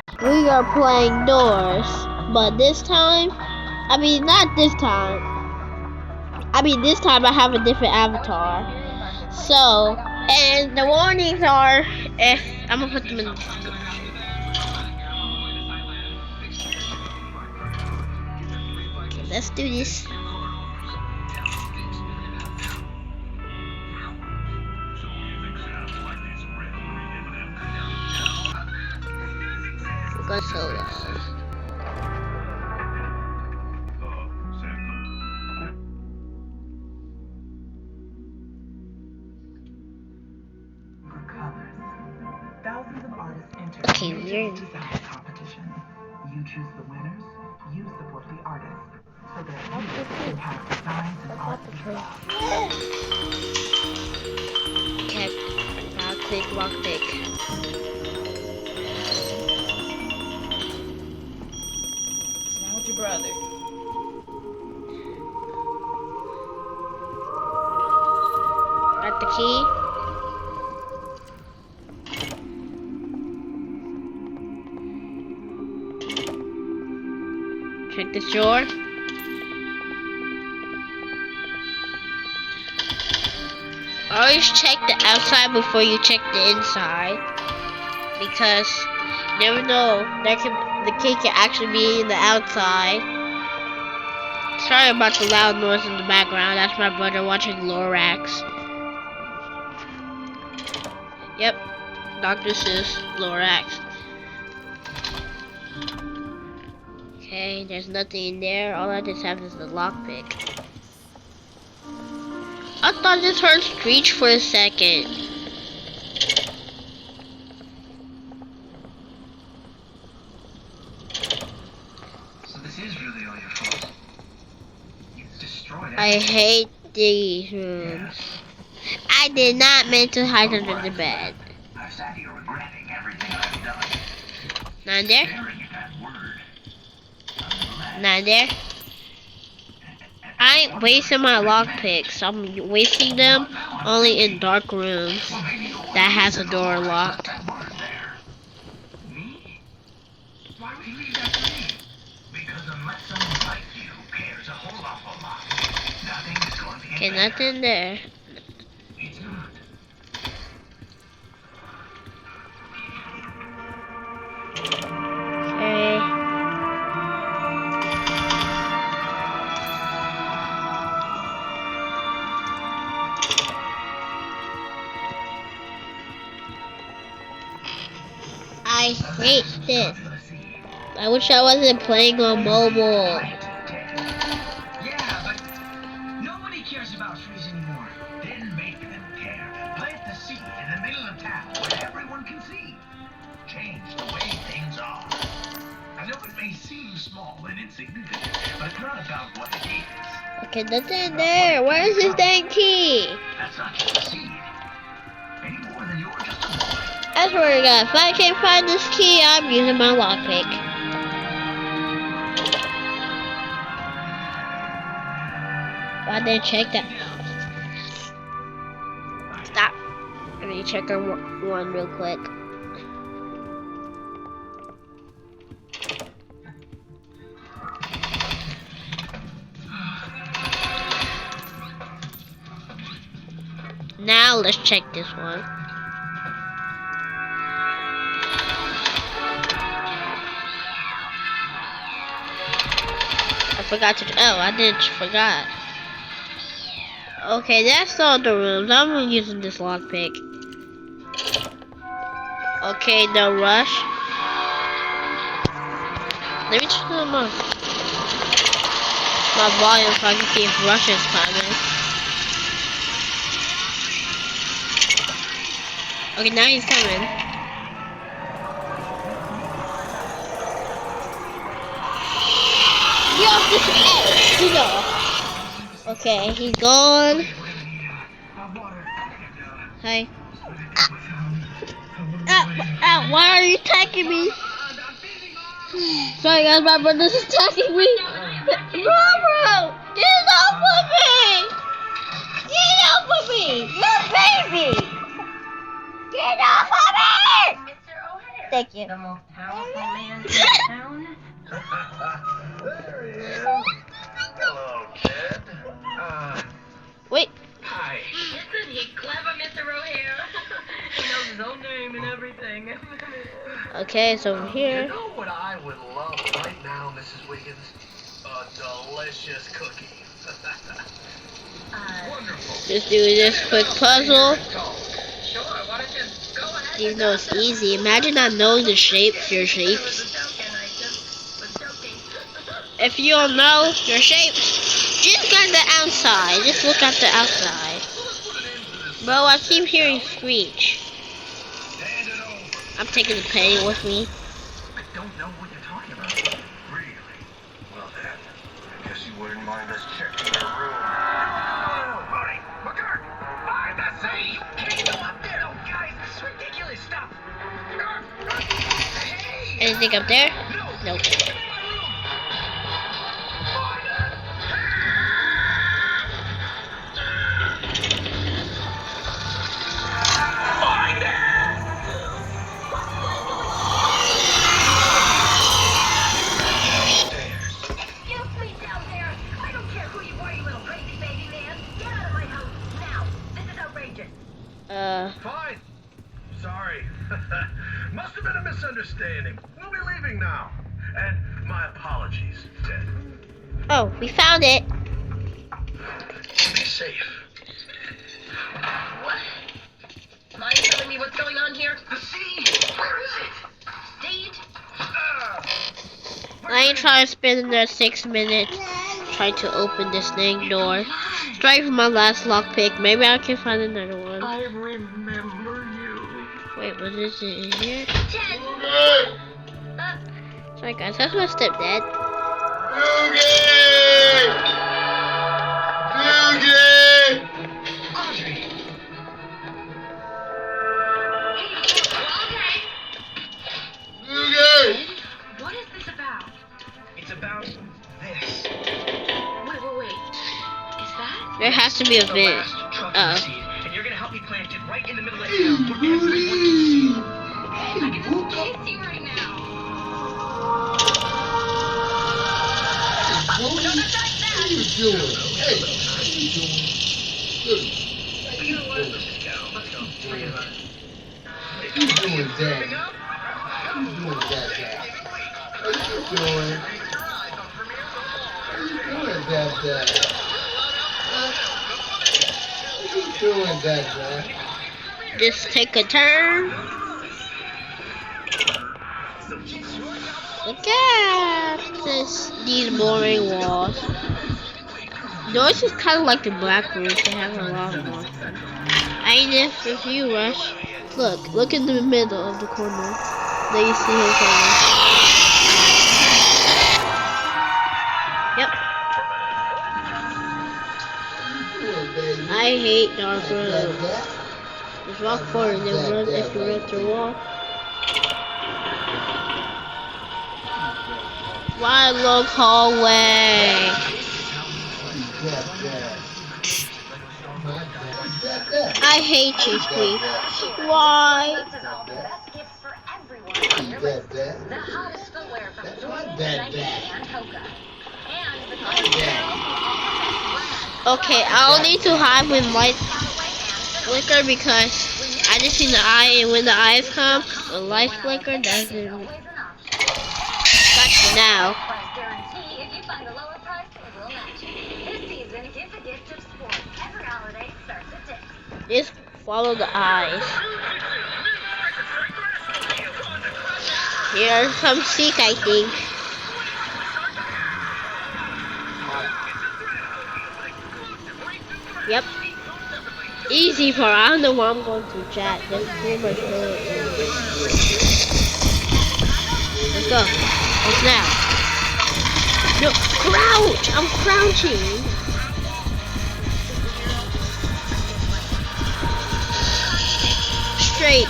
We are playing doors, but this time, not this time. This time I have a different avatar. So, and the warnings are, I'm gonna put them in the description. Okay, let's do this. We're going solo. Okay, we're competition. You choose the winners, you support the artists, so their music impacts designs and art. Okay, now click lockpick. Now with your brother. Got the key. Check this door. Always check the outside before you check the inside, because you never know, the key can actually be in the outside. Sorry about the loud noise in the background. That's my brother watching Lorax. Yep, Dr. Seuss, Lorax. Okay, there's nothing in there. All I just have is the lockpick. I thought I just heard Screech for a second. So this is really all your fault. You destroyed it. I hate these rooms. I did not mean to hide under the bed. I've sat here regretting everything I've done. Not in there? Staring at that word. Not in there? I ain't wasting my lockpicks. I'm wasting them only in dark rooms that has a door locked. Me? Why would you leave that to me? Because unless someone like you cares a whole awful lot, nothing is going to get Okay, better. nothing there. It's not. Okay. I hate this. I wish I wasn't playing on mobile. Yeah, but nobody cares about trees anymore. Then make them care. Plant the seed in the middle of town where everyone can see. Change the way things are. I know it may seem small and insignificant, but it's not about what it is. Okay, nothing there. Where is this dang key? That's not just a seed. Any more than you're just a boy. I swear to God, if I can't find this key, I'm using my lockpick. I didn't check that. Stop. Let me check on one real quick. Now let's check this one. I forgot to. Oh, I did forgot. Okay, that's all the rooms. I'm using this lockpick. Okay, no rush. Let me turn my volume so I can see if rush is coming. Okay, now he's coming. Get off this edge! Get off. Okay, he's gone. Hi. Ow, why are you attacking me? Sorry guys, my brother's attacking me. Bro, get off of me! Get off of me! You're a baby! Get off of me! Mr. O'Hare. Thank you. The most powerful man Okay, it's over You here. know what I would love right now, Mrs. Wiggins? A delicious cookie. Wonderful. Just do this quick puzzle. Sure, why don't you go ahead? Even though it's easy, imagine not knowing the shapes, your shapes. If you don't know your shapes, just go to the outside. Just look at the outside. Bro, I keep hearing screech. Hand it over. I'm taking the penny with me. I don't know what you're talking about. Really? Well then, I guess you wouldn't mind us checking your room. No, Marty, McGurk, find the safe! Can't go up there! No, guys, this is ridiculous. Stop. Hey! Anything up there? No! Nope. Get in my room! Find it! Find it! You sleep down there! I don't care who you are, you little crazy baby man! Get out of my house, now! This is outrageous! Fine. Sorry. Must have been a misunderstanding. We'll be leaving now. And my apologies, Ted. Oh, we found it. Be safe. What? Mind telling me what's going on here? The seed! Where is it? Seed? I ain't trying to spend another 6 minutes trying to open this dang door. Straight from my last lockpick. Maybe I can find another one. I remember you. Wait, what is it in here? Ted! Sorry guys, that's my stepdad. Audrey! Okay. What is this about? It's about this. Wait. Is that? There has to be a The vent. last truck Uh-oh. of seed, and you're gonna help me plant it right in the middle of town where everyone can see. I can just kiss you right now. No, not like that. You know what? Let's go. Let's go. Forget about it. You doing that? Coming up? You doing that, Dad? What you doing? What you doing that, Dad? What you doing that, Dad? Just take a turn. Look at these boring walls. Those is kind of like the black rooms. They have a lot of them. And if you rush, look in the middle of the corner. There you see his hand. Yep. I hate dark rooms. Just walk forward and then run if you run through a wall. Wide long hallway. I hate you, Squeak. Why? Best gifts for everyone on your list. The hottest footwear from That's Jordan, not that Nike, bad. and Hoka. And the color from all the best brands. Okay, I'll need to hide with light flicker because I just seen the eye, and when the eyes come, the light flicker doesn't. Gotcha now. Price guarantee. If you find the lower price, it will match. This season, give a gift of sport. Every holiday starts at Dick's. Just follow the eyes. Here comes Seek, I think. Yep. Easy part. I don't know why I'm going to chat. Just pretty much know it. Let's go. What's now? No, crouch! I'm crouching. Straight.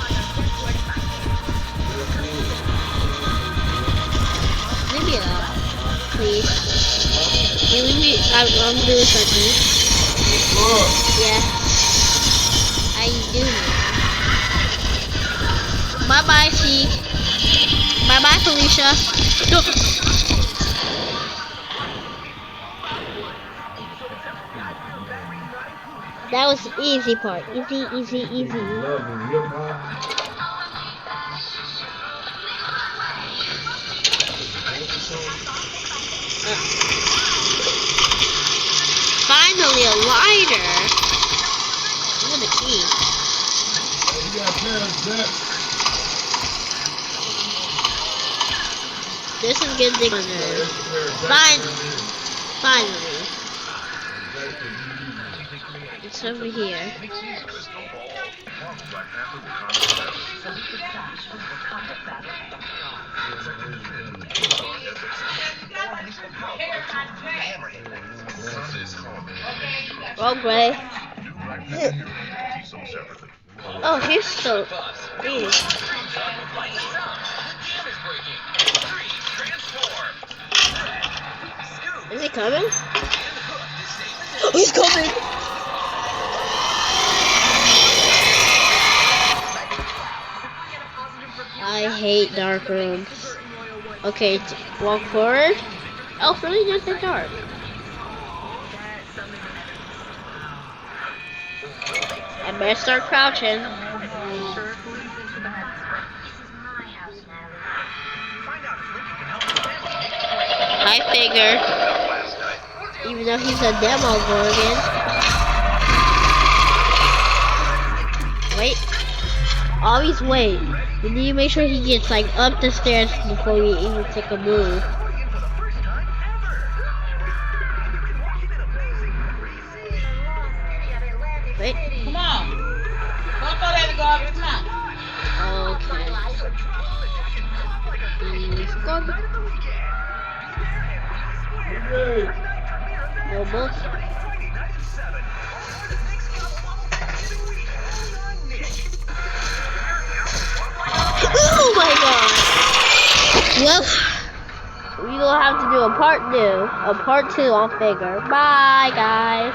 Leave me alone, please. You leave me. I'm doing something. Yeah. How you doing? Bye bye, C. Bye bye, Felicia. No. That was the easy part. Easy, easy, easy. Finally, a lighter. Look at the key. You got that. This is good to Finally. It's over here. Well, Gray. Oh, here's the. Is he coming? He's coming! I hate dark rooms. Okay, walk forward. Oh, it's really just in dark. I better start crouching. I figure, even though he's a demo Gorgon. Wait. Always wait. We need to make sure he gets like up the stairs before we even take a move. Wait. Come on. Don't throw that in the garbage. Come on. Okay. He's gone. Noble. Oh my god! Well, we will have to do a part 2 on Figure. Bye, guys.